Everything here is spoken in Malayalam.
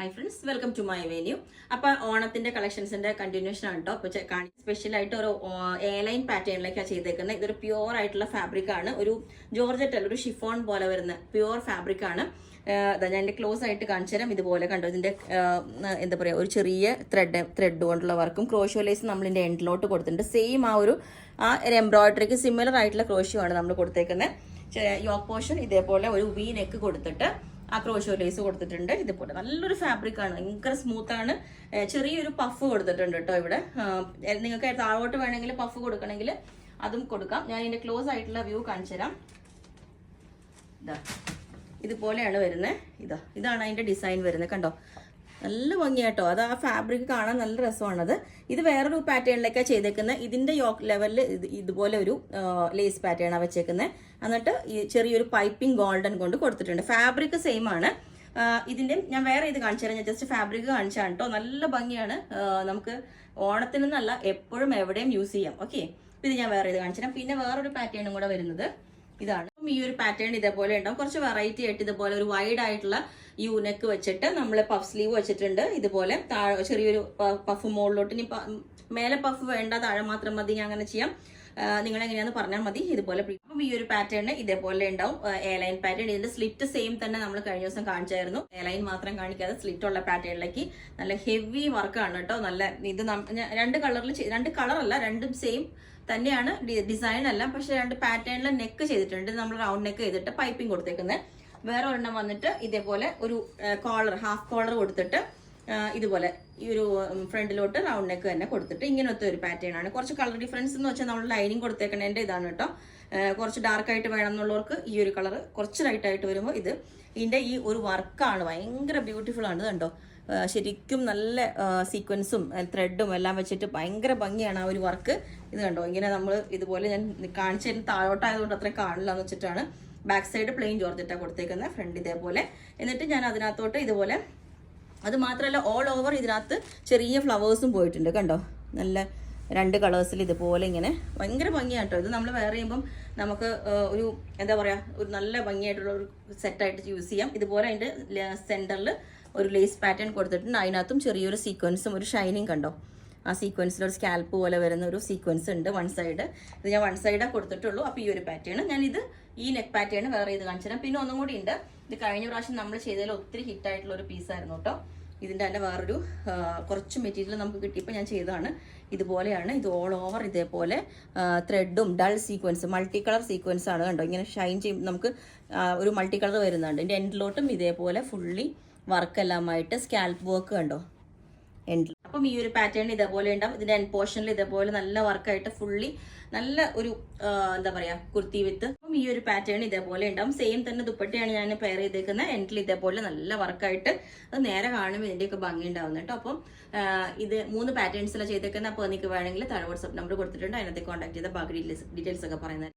Hi friends, welcome to my venue. അപ്പൊ ഓണത്തിന്റെ കളക്ഷൻസിന്റെ കണ്ടിന്യൂഷൻ ആണ് കേട്ടോ. അപ്പൊ സ്പെഷ്യൽ ആയിട്ട് ഒരു എയർലൈൻ പാറ്റേണിലേക്കാണ് ചെയ്തേക്കുന്നത്. ഇതൊരു പ്യുവർ ആയിട്ടുള്ള ഫാബ്രിക് ആണ്. ഒരു ജോർജറ്റ് അല്ല, ഒരു ഷിഫോൺ പോലെ വരുന്ന പ്യുവർ ഫാബ്രിക് ആണ്. ഞാൻ എൻ്റെ ക്ലോസ് ആയിട്ട് കാണിച്ചു തരാം. ഇതുപോലെ കണ്ടോ, ഇതിന്റെ എന്താ പറയാ, ഒരു ചെറിയ ത്രെഡ് കൊണ്ടുള്ള വർക്കും ക്രോഷ്യോ ലേസ് നമ്മൾ ഇതിന്റെ എൻഡിലോട്ട് കൊടുത്തിട്ടുണ്ട്. സെയിം ആ ഒരു എംബ്രോയിഡറിക്ക് സിമിലർ ആയിട്ടുള്ള ക്രോഷ്യോ ആണ് നമ്മൾ കൊടുത്തേക്കുന്നത്. യോക്ക് പോർഷൻ ഇതേപോലെ ഒരു വി നെക്ക് കൊടുത്തിട്ട് ആ ക്രോഷ്യോ ലേസ് കൊടുത്തിട്ടുണ്ട്. ഇതുപോലെ നല്ലൊരു ഫാബ്രിക് ആണ്, ഭയങ്കര സ്മൂത്ത് ആണ്. ചെറിയൊരു പഫ് കൊടുത്തിട്ടുണ്ട് കേട്ടോ ഇവിടെ. നിങ്ങൾക്ക് താഴോട്ട് വേണമെങ്കിൽ പഫ് കൊടുക്കണമെങ്കിൽ അതും കൊടുക്കാം. ഞാൻ ഇതിന്റെ ക്ലോസ് ആയിട്ടുള്ള വ്യൂ കാണിച്ചു തരാം. ഇതുപോലെയാണ് വരുന്നത്. ഇതാണ് അതിന്റെ ഡിസൈൻ വരുന്നത്. കണ്ടോ, നല്ല ഭംഗിയാട്ടോ. അത് ആ ഫാബ്രിക് കാണാൻ നല്ല രസമാണത്. ഇത് വേറൊരു പാറ്റേണിലേക്കാണ് ചെയ്തേക്കുന്നത്. ഇതിന്റെ യോക്ക് ലെവലിൽ ഇതുപോലെ ഒരു ലേസ് പാറ്റേൺ ആണ് വെച്ചേക്കുന്നത്. എന്നിട്ട് ഈ ചെറിയൊരു പൈപ്പിംഗ് ഗോൾഡൻ കൊണ്ട് കൊടുത്തിട്ടുണ്ട്. ഫാബ്രിക് സെയിം ആണ്. ഇതിന്റെ ഞാൻ വേറെ ഇത് കാണിച്ചു തരാം. ഞാൻ ജസ്റ്റ് ഫാബ്രിക് കാണിച്ചാണ് കേട്ടോ. നല്ല ഭംഗിയാണ്. നമുക്ക് ഓണത്തിനൊന്നല്ല, എപ്പോഴും എവിടെയും യൂസ് ചെയ്യാം. ഓക്കെ, ഇത് ഞാൻ വേറെ ഇത് കാണിച്ചു തരാം. പിന്നെ വേറൊരു പാറ്റേണും കൂടെ വരുന്നത് ഇതാണ്. ഈ ഒരു പാറ്റേൺ ഇതേപോലെ ഉണ്ടാവും. കുറച്ച് വെറൈറ്റി ആയിട്ട് ഇതുപോലെ ഒരു വൈഡ് ആയിട്ടുള്ള യൂനെക്ക് വെച്ചിട്ട് നമ്മൾ പഫ് സ്ലീവ് വെച്ചിട്ടുണ്ട്. ഇതുപോലെ ചെറിയൊരു പഫ് മുകളിലോട്ട്. ഇനി മേലെ പഫ് വേണ്ട, താഴെ മാത്രം മതി. ഞാൻ അങ്ങനെ ചെയ്യാം. നിങ്ങൾ എങ്ങനെയാന്ന് പറഞ്ഞാൽ മതി. ഇതുപോലെ അപ്പം ഈ ഒരു പാറ്റേൺ ഇതേപോലെ ഉണ്ടാവും. Airline pattern. ഇതിന്റെ സ്ലിറ്റ് സെയിം തന്നെ നമ്മൾ കഴിഞ്ഞ ദിവസം കാണിച്ചായിരുന്നു. എയർലൈൻ മാത്രം കാണിക്കാതെ സ്ലിറ്റ് ഉള്ള പാറ്റേണിലേക്ക് നല്ല ഹെവി വർക്കാണ് കേട്ടോ. നല്ല ഇത് രണ്ട് കളറല്ല, രണ്ടും സെയിം തന്നെയാണ്. ഡിസൈൻ അല്ല, പക്ഷെ രണ്ട് പാറ്റേണിൽ നെക്ക് ചെയ്തിട്ടുണ്ട്. നമ്മൾ റൗണ്ട് നെക്ക് ചെയ്തിട്ട് പൈപ്പിംഗ് കൊടുത്തേക്കുന്നത്. വേറെ ഒരെണ്ണം വന്നിട്ട് ഇതേപോലെ ഒരു കോളർ, ഹാഫ് കോളർ കൊടുത്തിട്ട് ഇതുപോലെ ഈ ഒരു ഫ്രണ്ടിലോട്ട് റൗണ്ട് നെക്ക് തന്നെ കൊടുത്തിട്ട് ഇങ്ങനത്തെ ഒരു പാറ്റേൺ ആണ്. കുറച്ച് കളർ ഡിഫറൻസ് എന്ന് വെച്ചാൽ നമ്മൾ ലൈനിങ് കൊടുത്തേക്കണേൻ്റെ ഇതാണ് കേട്ടോ. കുറച്ച് ഡാർക്ക് ആയിട്ട് വേണം എന്നുള്ളവർക്ക് ഈ ഒരു കളർ, കുറച്ച് ലൈറ്റ് ആയിട്ട് വരുമ്പോൾ ഇതിന്റെ ഈ ഒരു വർക്കാണ് ഭയങ്കര ബ്യൂട്ടിഫുൾ ആണ്. കണ്ടോ, ശരിക്കും നല്ല സീക്വൻസും ത്രെഡും എല്ലാം വെച്ചിട്ട് ഭയങ്കര ഭംഗിയാണ് ആ ഒരു വർക്ക്. ഇത് കണ്ടോ, ഇങ്ങനെ നമ്മൾ ഇതുപോലെ ഞാൻ കാണിച്ചതിന് താഴോട്ടായതുകൊണ്ട് അത്രയും കാണില്ല എന്ന് വെച്ചിട്ടാണ്. ബാക്ക് സൈഡ് പ്ലെയിൻ ജോർജറ്റാണ് കൊടുത്തേക്കുന്നത്. ഫ്രണ്ട് ഇതേപോലെ. എന്നിട്ട് ഞാൻ അതിനകത്തോട്ട് ഇതുപോലെ, അത് മാത്രമല്ല ഓൾ ഓവർ ഇതിനകത്ത് ചെറിയ ഫ്ലവേഴ്സും പോയിട്ടുണ്ട്. കണ്ടോ, നല്ല രണ്ട് കളേഴ്സിൽ ഇതുപോലെ ഇങ്ങനെ ഭയങ്കര ഭംഗിയാണ് കേട്ടോ. ഇത് നമ്മൾ വെയർ ചെയ്യുമ്പം നമുക്ക് ഒരു എന്താ പറയുക, ഒരു നല്ല ഭംഗിയായിട്ടുള്ള ഒരു സെറ്റായിട്ട് യൂസ് ചെയ്യാം. ഇതുപോലെ അതിൻ്റെ സെൻറ്ററിൽ ഒരു ലേസ് പാറ്റേൺ കൊടുത്തിട്ടുണ്ട്. അതിനകത്തും ചെറിയൊരു സീക്വൻസും ഒരു ഷൈനിങ് കണ്ടോ. ആ സീക്വൻസിൽ ഒരു സ്കാൽപ്പ് പോലെ വരുന്ന ഒരു സീക്വൻസ് ഉണ്ട് വൺ സൈഡ്. ഇത് ഞാൻ വൺ സൈഡാണ് കൊടുത്തിട്ടുള്ളൂ. അപ്പോൾ ഈ ഒരു പാറ്റേൺ ഞാനിത് ഈ നെക്ക് പാറ്റേൺ വേറെ ഇത് കാണിച്ചു തരാം. പിന്നെ ഒന്നും കൂടി ഉണ്ട്. ഇത് കഴിഞ്ഞ പ്രാവശ്യം നമ്മൾ ചെയ്തതിൽ ഒത്തിരി ഹിറ്റായിട്ടുള്ള ഒരു പീസായിരുന്നു കേട്ടോ. ഇതിൻ്റെ തന്നെ വേറൊരു കുറച്ച് മെറ്റീരിയൽ നമുക്ക് കിട്ടിയപ്പോൾ ഞാൻ ചെയ്തതാണ്. ഇതുപോലെയാണ്. ഇത് ഓൾ ഓവർ ഇതേപോലെ ത്രെഡും dull sequence, multi colour sequence ആണ്. കണ്ടോ, ഇങ്ങനെ ഷൈൻ ചെയ്യും. നമുക്ക് ഒരു മൾട്ടി കളർ വരുന്നുണ്ട്. ഇതിൻ്റെ എൻഡിലോട്ടും ഇതേപോലെ ഫുള്ളി വർക്കെല്ലാമായിട്ട് സ്കാൽപ്പ് വർക്ക് കണ്ടോ എൻഡിൽ. അപ്പം ഈ ഒരു പാറ്റേൺ ഇതേപോലെ ഉണ്ടാവും. ഇതിന്റെ എൻഡ് പോർഷനിൽ ഇതേപോലെ നല്ല വർക്കായിട്ട് ഫുള്ളി നല്ല ഒരു എന്താ പറയാ, കുർത്തി വിത്ത്. അപ്പം ഈ ഒരു പാറ്റേൺ ഇതേപോലെ ഉണ്ടാവും. സെയിം തന്നെ ദുപ്പട്ടയാണ് ഞാൻ പെയർ ചെയ്തേക്കുന്നത്. എൻഡിൽ ഇതേപോലെ നല്ല വർക്കായിട്ട് അത് നേരെ കാണുമ്പോൾ ഇതിന്റെയൊക്കെ ഭംഗി ഉണ്ടാവുന്നു കേട്ടോ. അപ്പം ഇത് 3 പാറ്റേൺസിലാണ് ചെയ്തേക്കുന്നത്. അപ്പോൾ നിങ്ങൾക്ക് വേണമെങ്കിൽ താഴെ വാട്സ്ആപ്പ് നമ്പർ കൊടുത്തിട്ടുണ്ട്. അതിനകത്ത് കോൺടാക്ട് ചെയ്ത ബാക്കി ഡീറ്റെയിൽസ് ഒക്കെ പറയുന്നത്.